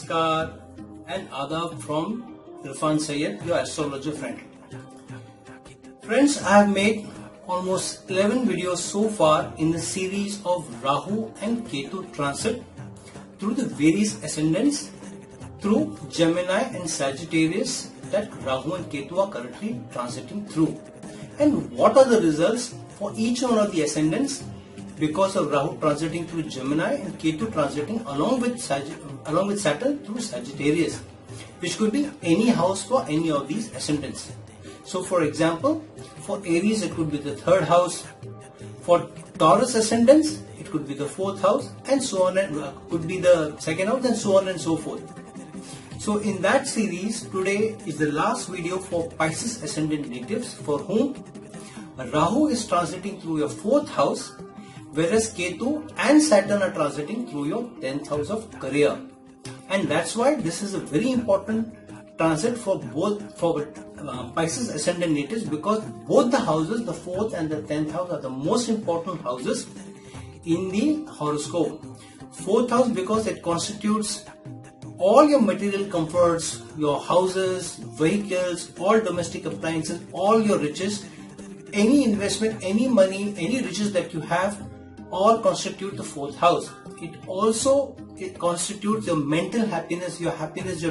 Namaskar and Adab from Irfan Sayyed, your astrologer friend. Friends, I have made almost 11 videos so far in the series of Rahu and Ketu transit through the various ascendants through Gemini and Sagittarius that Rahu and Ketu are currently transiting through. And what are the results for each one of the ascendants because of Rahu transiting through Gemini and Ketu transiting along with Saturn through Sagittarius, which could be any house for any of these ascendants. So for example, for Aries it could be the 3rd house, for Taurus ascendants it could be the 4th house, and so on, and could be the 2nd house, and so on and so forth. So in that series, today is the last video for Pisces Ascendant natives for whom Rahu is transiting through your 4th house, whereas Ketu and Saturn are transiting through your 10th house of career. And that's why this is a very important transit for Pisces Ascendant natives, because both the houses, the 4th and the 10th house, are the most important houses in the horoscope. 4th house because it constitutes all your material comforts, your houses, vehicles, all domestic appliances, all your riches, any investment, any money, any riches that you have, all constitute the 4th house. It constitutes your mental happiness, your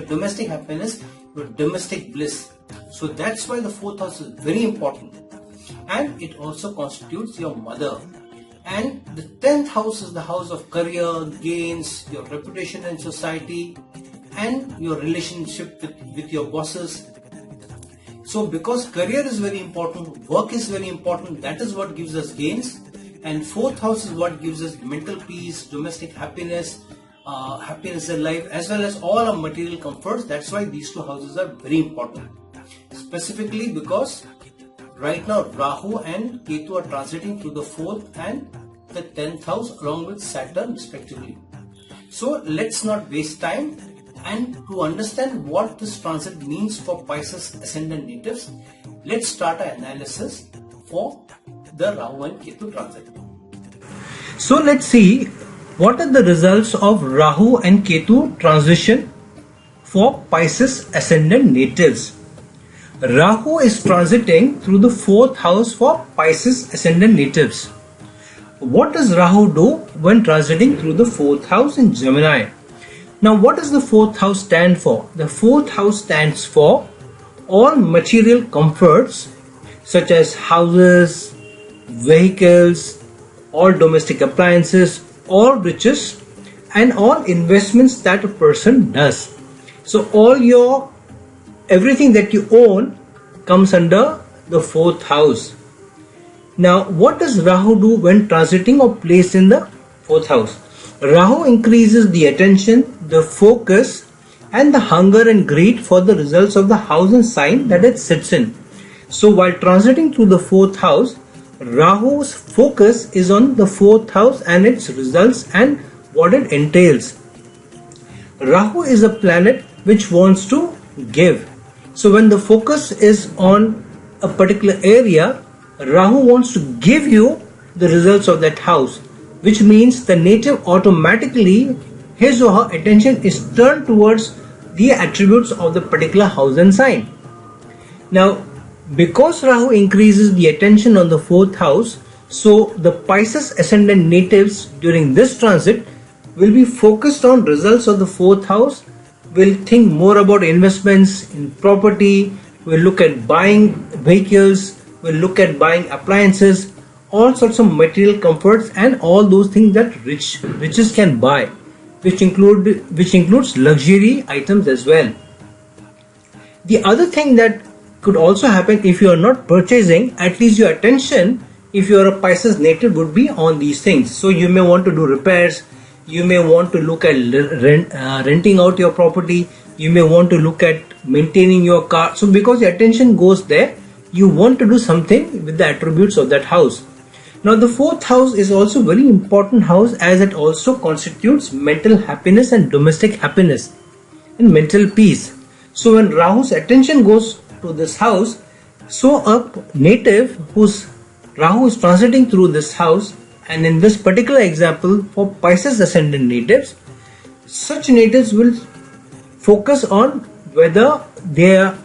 domestic happiness, your domestic bliss. So that's why the 4th house is very important. And it also constitutes your mother. And the 10th house is the house of career, gains, your reputation in society, and your relationship with your bosses. So because career is very important, work is very important, that is what gives us gains. And 4th house is what gives us mental peace, domestic happiness, happiness in life, as well as all our material comforts. That's why these two houses are very important. Specifically because right now Rahu and Ketu are transiting through the 4th and the 10th house along with Saturn respectively. So let's not waste time, and to understand what this transit means for Pisces Ascendant natives, let's start our analysis for the Rahu and Ketu transit. So let's see what are the results of Rahu and Ketu transition for Pisces Ascendant natives. Rahu is transiting through the 4th house for Pisces Ascendant natives. What does Rahu do when transiting through the 4th house in Gemini? Now what does the 4th house stand for? The 4th house stands for all material comforts such as houses, vehicles, all domestic appliances, all riches, and all investments that a person does. So everything that you own comes under the 4th house. Now what does Rahu do when transiting or placed in the 4th house? Rahu increases the attention, the focus, and the hunger and greed for the results of the house and sign that it sits in. So while transiting through the 4th house, Rahu's focus is on the 4th house and its results and what it entails. Rahu is a planet which wants to give. So when the focus is on a particular area, Rahu wants to give you the results of that house, which means the native automatically, his or her attention is turned towards the attributes of the particular house and sign. Now, because Rahu increases the attention on the 4th house, so the Pisces Ascendant natives during this transit will be focused on results of the 4th house, will think more about investments in property, will look at buying vehicles, will look at buying appliances, all sorts of material comforts and all those things that riches can buy, which includes luxury items as well. The other thing that could also happen, if you are not purchasing, at least your attention, if you are a Pisces native, would be on these things. So you may want to do repairs, you may want to look at renting out your property, you may want to look at maintaining your car. So because your attention goes there, you want to do something with the attributes of that house. Now the 4th house is also a very important house, as it also constitutes mental happiness and domestic happiness and mental peace. So when Rahu's attention goes to this house, so a native whose Rahu is transiting through this house, and in this particular example for Pisces Ascendant natives, such natives will focus on whether they are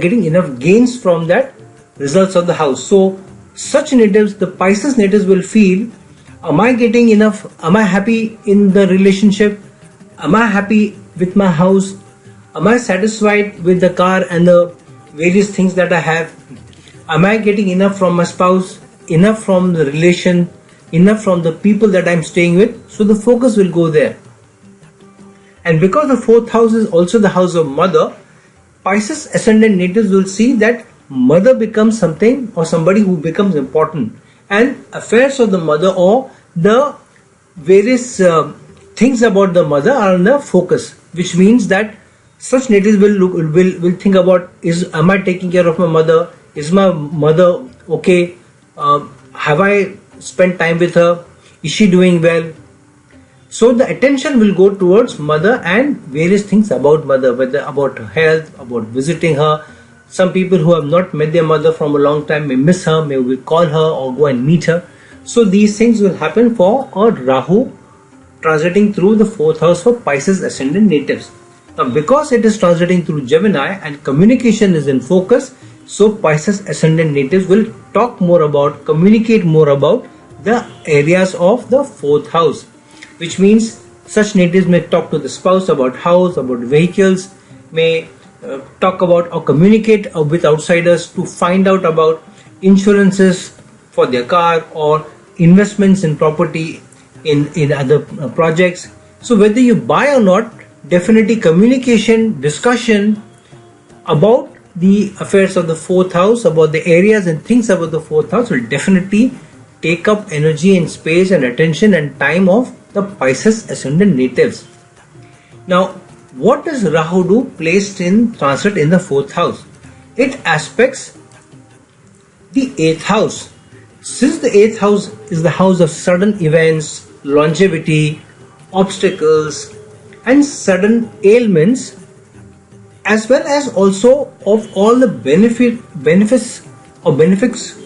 getting enough gains from that results of the house. So such natives, the Pisces natives, will feel, am I getting enough? Am I happy in the relationship? Am I happy with my house? Am I satisfied with the car and the various things that I have? Am I getting enough from my spouse? Enough from the relation? Enough from the people that I'm staying with? So the focus will go there. And because the fourth house is also the house of mother, Pisces ascendant natives will see that mother becomes something or somebody who becomes important, and affairs of the mother or the various things about the mother are in the focus, which means that such natives will think about, am I taking care of my mother? Is my mother okay? Have I spent time with her? Is she doing well? So the attention will go towards mother and various things about mother, whether about her health, about visiting her. Some people who have not met their mother from a long time may miss her, may call her or go and meet her. So these things will happen for a Rahu transiting through the fourth house for Pisces ascendant natives. Now because it is transiting through Gemini and communication is in focus, so Pisces ascendant natives will talk more about, communicate more about the areas of the fourth house, which means such natives may talk to the spouse about house, about vehicles, may talk about or communicate with outsiders to find out about insurances for their car or investments in property in other projects. So whether you buy or not, definitely communication, discussion about the affairs of the fourth house, about the areas and things about the fourth house will definitely take up energy and space and attention and time of the Pisces ascendant natives. Now, what does Rahu do placed in transit in the fourth house? It aspects the eighth house. Since the eighth house is the house of sudden events, longevity, obstacles, and sudden ailments, as well as also of all the benefits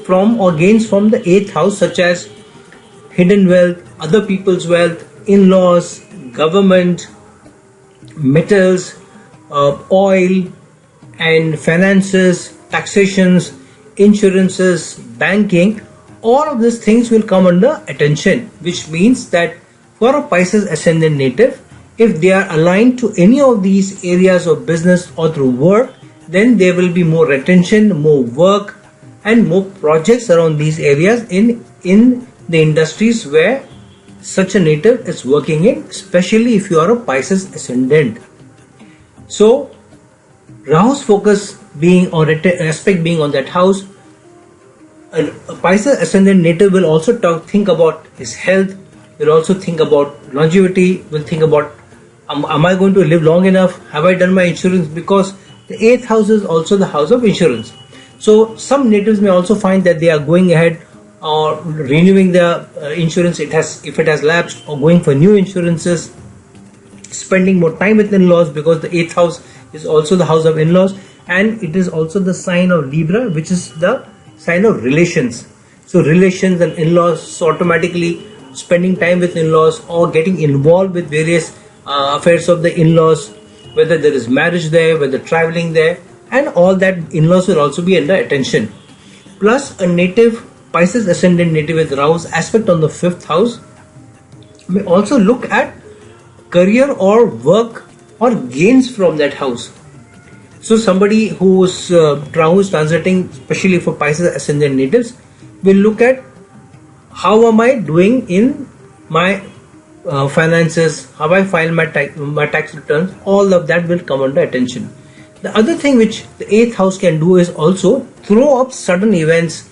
from or gains from the eighth house, such as hidden wealth, other people's wealth, in-laws, government, metals, oil and finances, taxations, insurances, banking, all of these things will come under attention, which means that for a Pisces ascendant native, if they are aligned to any of these areas of business or through work, then there will be more attention, more work and more projects around these areas in the industries where such a native is working in, especially if you are a Pisces ascendant. So Rahu's focus being or aspect being on that house, a Pisces ascendant native will also think about his health, will also think about longevity, will think about, am I going to live long enough? Have I done my insurance? Because the eighth house is also the house of insurance. So some natives may also find that they are going ahead or renewing their insurance if it has lapsed, or going for new insurances, spending more time with in-laws, because the eighth house is also the house of in-laws and it is also the sign of Libra, which is the sign of relations. So relations and in-laws, so automatically spending time with in-laws or getting involved with various affairs of the in-laws, whether there is marriage there, whether traveling there, and all that in-laws will also be under attention. Plus a native Pisces ascendant native with Rahu's aspect on the fifth house may also look at career or work or gains from that house. So somebody whose Rahu is transiting, especially for Pisces ascendant natives, will look at how am I doing in my finances, how I file my tax returns. All of that will come under attention. The other thing which the 8th house can do is also throw up sudden events,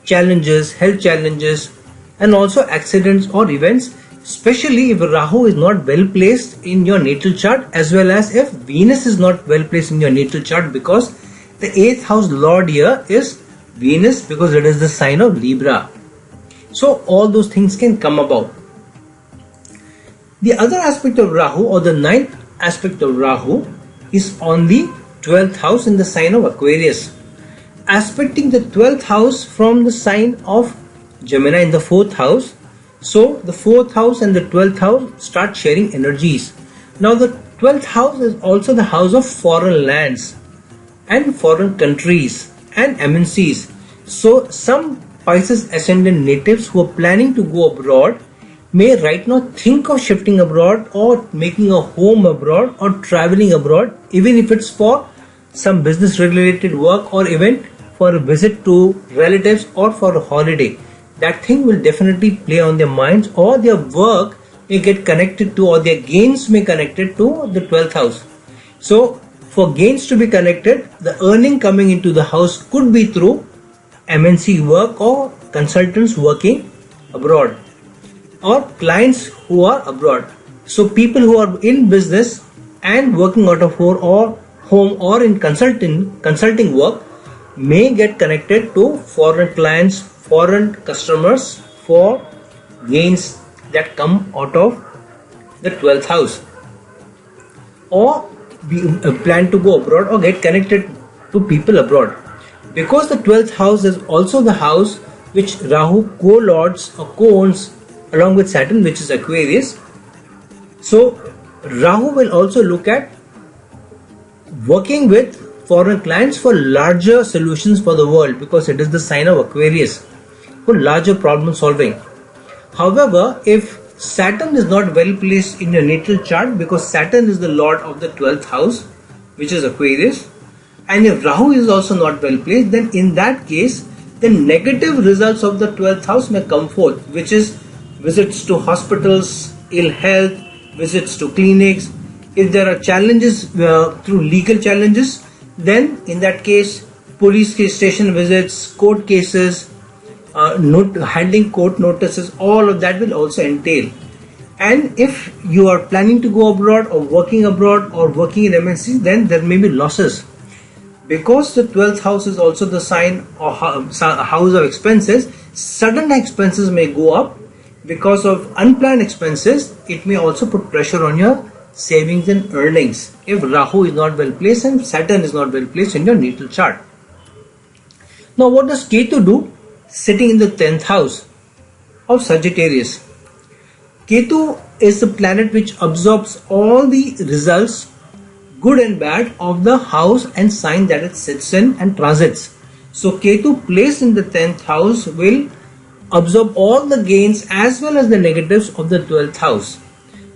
challenges, health challenges, and also accidents or events, especially if Rahu is not well placed in your natal chart, as well as if Venus is not well placed in your natal chart, because the 8th house lord here is Venus, because it is the sign of Libra. So all those things can come about. The other aspect of Rahu, or the 9th aspect of Rahu, is on the 12th house in the sign of Aquarius, aspecting the 12th house from the sign of Gemini in the 4th house. So the 4th house and the 12th house start sharing energies. Now the 12th house is also the house of foreign lands and foreign countries and MNCs. So some Pisces Ascendant natives who are planning to go abroad may right now think of shifting abroad or making a home abroad or traveling abroad, even if it's for some business related work or even for a visit to relatives or for a holiday. That thing will definitely play on their minds, or their work may get connected to, or their gains may connected to the 12th house. So for gains to be connected, the earning coming into the house could be through MNC work or consultants working abroad or clients who are abroad. So people who are in business and working out of home or in consulting work may get connected to foreign clients, foreign customers for gains that come out of the 12th house, or plan to go abroad or get connected to people abroad. Because the 12th house is also the house which Rahu co-lords or co-owns along with Saturn, which is Aquarius. So Rahu will also look at working with foreign clients for larger solutions for the world, because it is the sign of Aquarius, for larger problem solving. However, if Saturn is not well placed in your natal chart, because Saturn is the lord of the 12th house, which is Aquarius, and if Rahu is also not well placed, then in that case the negative results of the 12th house may come forth, which is visits to hospitals, ill health, visits to clinics. If there are challenges through legal challenges, then in that case police station visits, court cases, handling court notices, all of that will also entail. And if you are planning to go abroad or working in MNC, then there may be losses. Because the 12th house is also the sign or house of expenses, sudden expenses may go up. Because of unplanned expenses, it may also put pressure on your savings and earnings if Rahu is not well placed and Saturn is not well placed in your natal chart. Now what does Ketu do sitting in the 10th house of Sagittarius? Ketu is the planet which absorbs all the results, good and bad, of the house and sign that it sits in and transits. So Ketu placed in the 10th house will absorb all the gains as well as the negatives of the 12th house,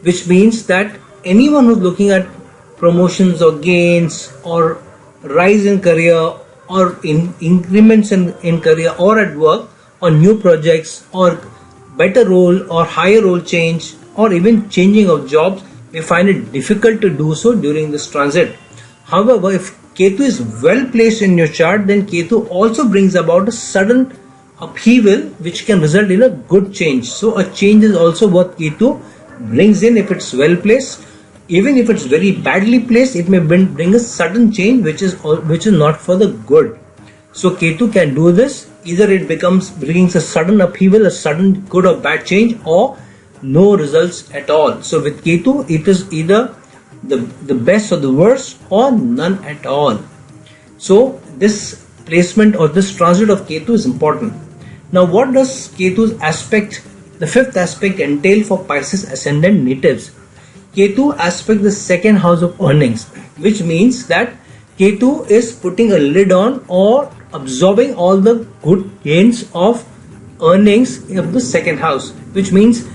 which means that anyone who's looking at promotions or gains or rise in career or increments in career or at work or new projects or better role or higher role change or even changing of jobs may find it difficult to do so during this transit. However, if Ketu is well placed in your chart, then Ketu also brings about a sudden upheaval which can result in a good change. So a change is also what Ketu brings in if it's well placed. Even if it's very badly placed, it may bring a sudden change which is not for the good. So Ketu can do this. Either it brings a sudden upheaval, a sudden good or bad change, or no results at all. So with Ketu, it is either the best or the worst or none at all. So this placement or this transit of Ketu is important. Now what does Ketu's aspect, the fifth aspect, entail for Pisces Ascendant natives? Ketu aspect the second house of earnings, which means that Ketu is putting a lid on or absorbing all the good gains of earnings of the second house, which means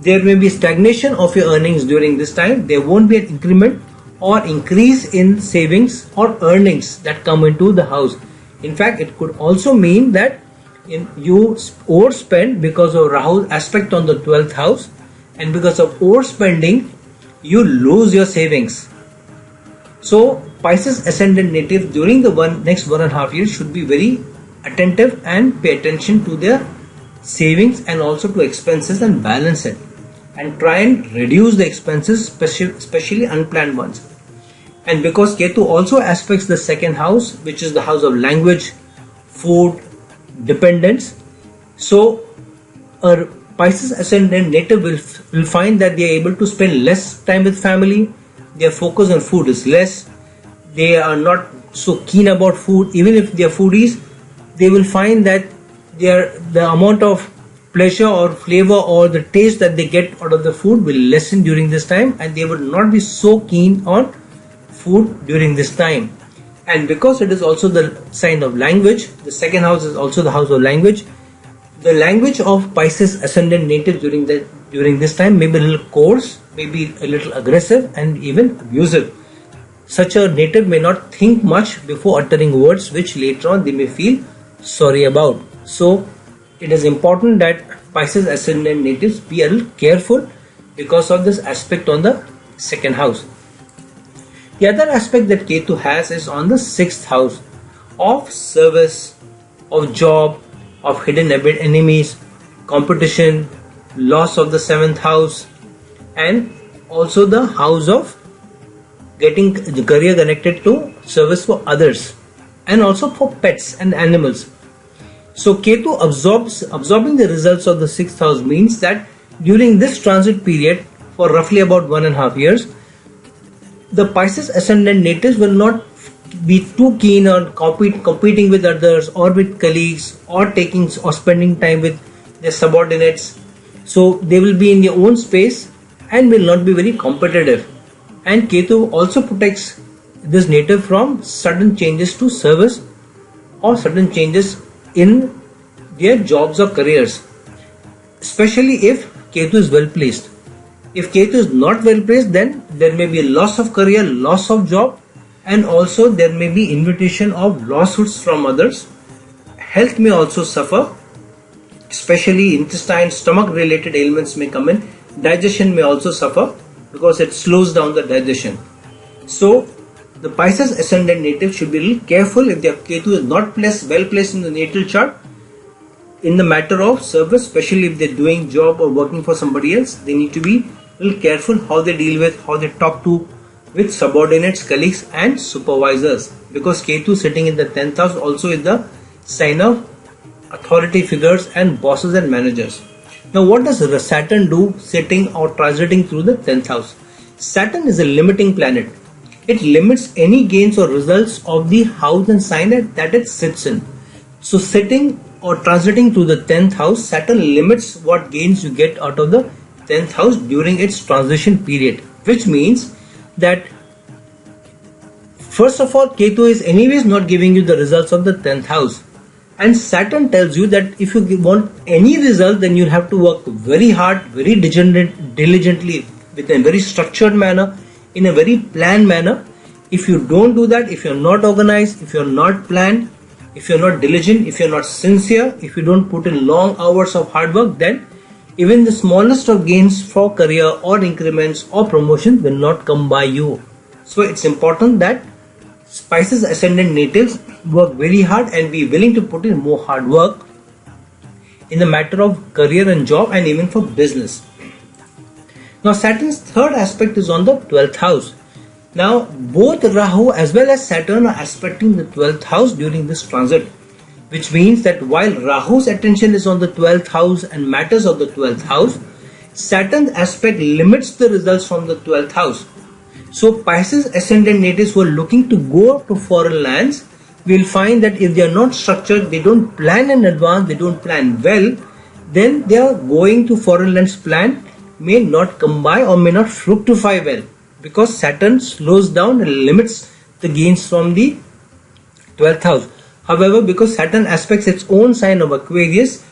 there may be stagnation of your earnings during this time. There won't be an increment or increase in savings or earnings that come into the house. In fact, it could also mean that you overspend because of Rahu's aspect on the 12th house, and because of overspending you lose your savings. So Pisces Ascendant natives during the next 1.5 years should be very attentive and pay attention to their savings and also to expenses and balance it, and try and reduce the expenses, especially unplanned ones. And because Ketu also aspects the second house, which is the house of language, food, dependence, so a Pisces Ascendant native will find that they are able to spend less time with family. Their focus on food is less. They are not so keen about food. Even if they are foodies, they will find that the amount of pleasure or flavor or the taste that they get out of the food will lessen during this time, and they would not be so keen on food during this time. And because it is also the sign of language, the second house is also the house of language. The language of Pisces Ascendant natives during this time may be a little coarse, maybe a little aggressive and even abusive. Such a native may not think much before uttering words which later on they may feel sorry about. So it is important that Pisces Ascendant natives be a little careful because of this aspect on the second house. The other aspect that Ketu has is on the sixth house of service, of job, of hidden enemies, competition, loss of the seventh house, and also the house of getting the career connected to service for others and also for pets and animals. So Ketu absorbing the results of the sixth house means that during this transit period for roughly about 1.5 years, the Pisces Ascendant natives will not be too keen on competing with others or with colleagues or spending time with their subordinates. So they will be in their own space and will not be very competitive. And Ketu also protects this native from sudden changes to service or sudden changes in their jobs or careers, especially if Ketu is well placed. If Ketu is not well placed, then there may be a loss of career, loss of job, and also there may be invitation of lawsuits from others. Health may also suffer, especially intestine, stomach related ailments may come in. Digestion may also suffer because it slows down the digestion. So the Pisces Ascendant native should be a little careful if their Ketu is not well placed in the natal chart in the matter of service, especially if they're doing job or working for somebody else. They need to be a little careful how they deal with, how they talk to with subordinates, colleagues and supervisors, because Ketu sitting in the 10th house also is the sign of authority figures and bosses and managers. Now what does Saturn do sitting or transiting through the 10th house? Saturn is a limiting planet. It limits any gains or results of the house and sign that it sits in. So sitting or transiting through the 10th house, Saturn limits what gains you get out of the 10th house during its transition period, which means that first of all, Ketu is anyways not giving you the results of the 10th house, and Saturn tells you that if you want any result, then you have to work very hard, very diligently, with a very structured manner, in a very planned manner. If you don't do that, if you're not organized, if you're not planned, if you're not diligent, if you're not sincere, if you don't put in long hours of hard work, then even the smallest of gains for career or increments or promotion will not come by you. So it's important that Pisces Ascendant natives work very hard and be willing to put in more hard work in the matter of career and job and even for business. Now Saturn's third aspect is on the 12th house. Now both Rahu as well as Saturn are aspecting the 12th house during this transit, which means that while Rahu's attention is on the 12th house and matters of the 12th house, Saturn's aspect limits the results from the 12th house. So Pisces Ascendant natives who are looking to go to foreign lands will find that if they are not structured, they don't plan in advance, they don't plan well, then their going to foreign lands plan may not come by or may not fructify well, because Saturn slows down and limits the gains from the 12th house. However, because Saturn aspects its own sign of Aquarius,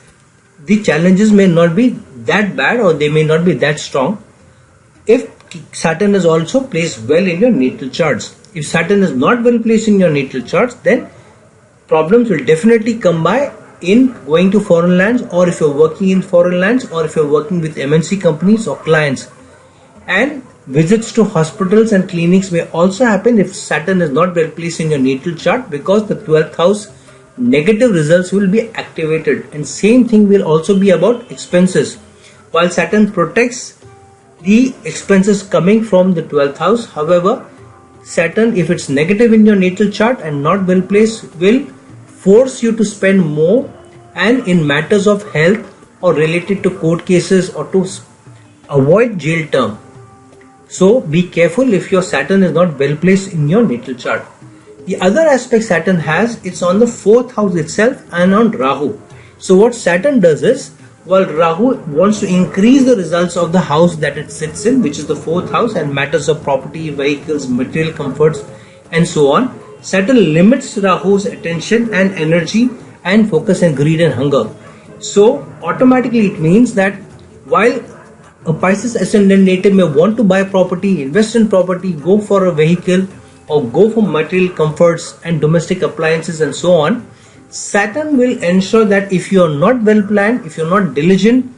the challenges may not be that bad or they may not be that strong if Saturn is also placed well in your natal charts. If Saturn is not well placed in your natal charts, then problems will definitely come by in going to foreign lands, or if you're working in foreign lands, or if you're working with MNC companies or clients. And visits to hospitals and clinics may also happen if Saturn is not well placed in your natal chart, because the 12th house negative results will be activated, and same thing will also be about expenses. While Saturn protects the expenses coming from the 12th house, however, Saturn, if it's negative in your natal chart and not well placed, will force you to spend more, and in matters of health or related to court cases or to avoid jail term. So be careful if your Saturn is not well placed in your natal chart. The other aspect Saturn has, it's on the 4th house itself and on Rahu. So what Saturn does is, while Rahu wants to increase the results of the house that it sits in, which is the 4th house, and matters of property, vehicles, material comforts, and so on. Saturn limits Rahu's attention and energy and focus and greed and hunger. So automatically it means that while a Pisces Ascendant native may want to buy property, invest in property, go for a vehicle, or go for material comforts and domestic appliances and so on, Saturn will ensure that if you are not well planned, if you are not diligent,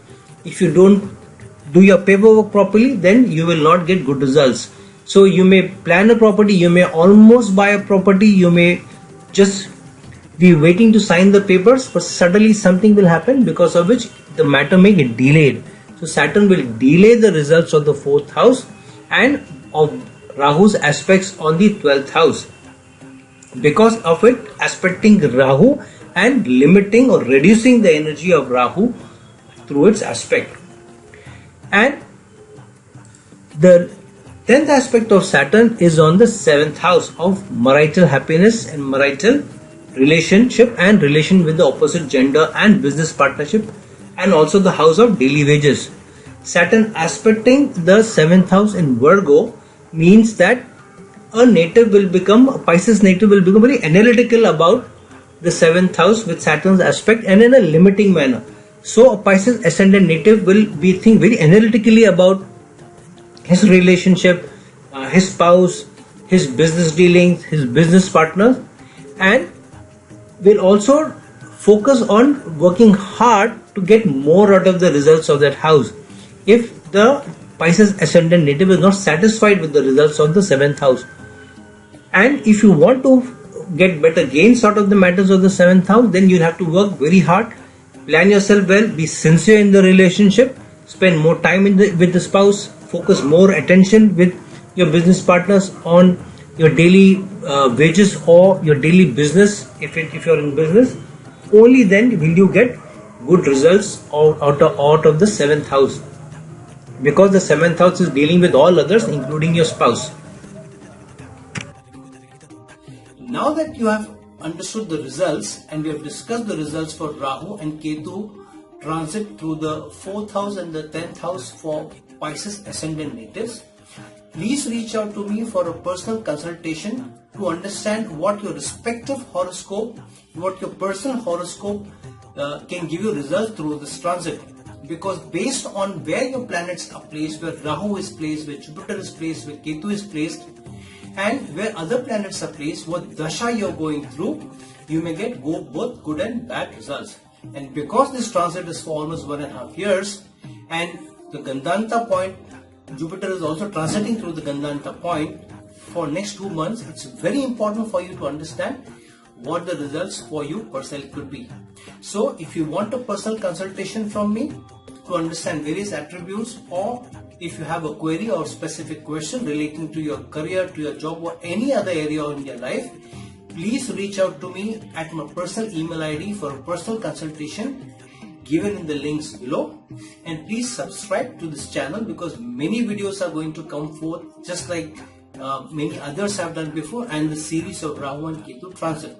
if you don't do your paperwork properly, then you will not get good results. So you may plan a property, you may almost buy a property, you may just be waiting to sign the papers, but suddenly something will happen because of which the matter may get delayed. So Saturn will delay the results of the 4th house and of Rahu's aspects on the 12th house. Because of it aspecting Rahu and limiting or reducing the energy of Rahu through its aspect. And the 10th aspect of Saturn is on the 7th house of marital happiness and marital relationship and relation with the opposite gender and business partnership, and also the house of daily wages. Saturn aspecting the 7th house in Virgo means that a Pisces native will become very analytical about the 7th house with Saturn's aspect and in a limiting manner. So a Pisces Ascendant native will be think very analytically about his relationship, his spouse, his business dealings, his business partners, and will also focus on working hard to get more out of the results of that house. If the Pisces Ascendant native is not satisfied with the results of the 7th house, and if you want to get better gains out of the matters of the 7th house, then you'll have to work very hard, plan yourself well, be sincere in the relationship, spend more time with the spouse, focus more attention with your business partners on your daily wages or your daily business. If you're in business, only then will you get good results out of the 7th house, because the 7th house is dealing with all others including your spouse. Now that you have understood the results and we have discussed the results for Rahu and Ketu transit through the 4th house and the 10th house for Pisces Ascendant natives, please reach out to me for a personal consultation to understand what your respective horoscope, what your personal horoscope can give you results through this transit. Because based on where your planets are placed, where Rahu is placed, where Jupiter is placed, where Ketu is placed, and where other planets are placed, what dasha you're going through, you may get both good and bad results. And because this transit is for almost 1.5 years, and the Gandanta point, Jupiter is also transiting through the Gandanta point for next 2 months, it's very important for you to understand what the results for you personally could be. So if you want a personal consultation from me to understand various attributes, or if you have a query or specific question relating to your career, to your job, or any other area in your life, please reach out to me at my personal email ID for a personal consultation given in the links below. And please subscribe to this channel, because many videos are going to come forth just like many others have done before, and the series of Rahu and Ketu transit.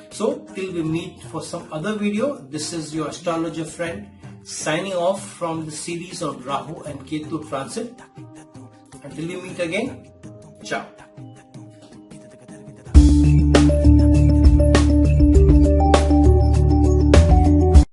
So till we meet for some other video, this is your astrologer friend signing off from the series on Rahu and Ketu transit. Until we meet again, ciao.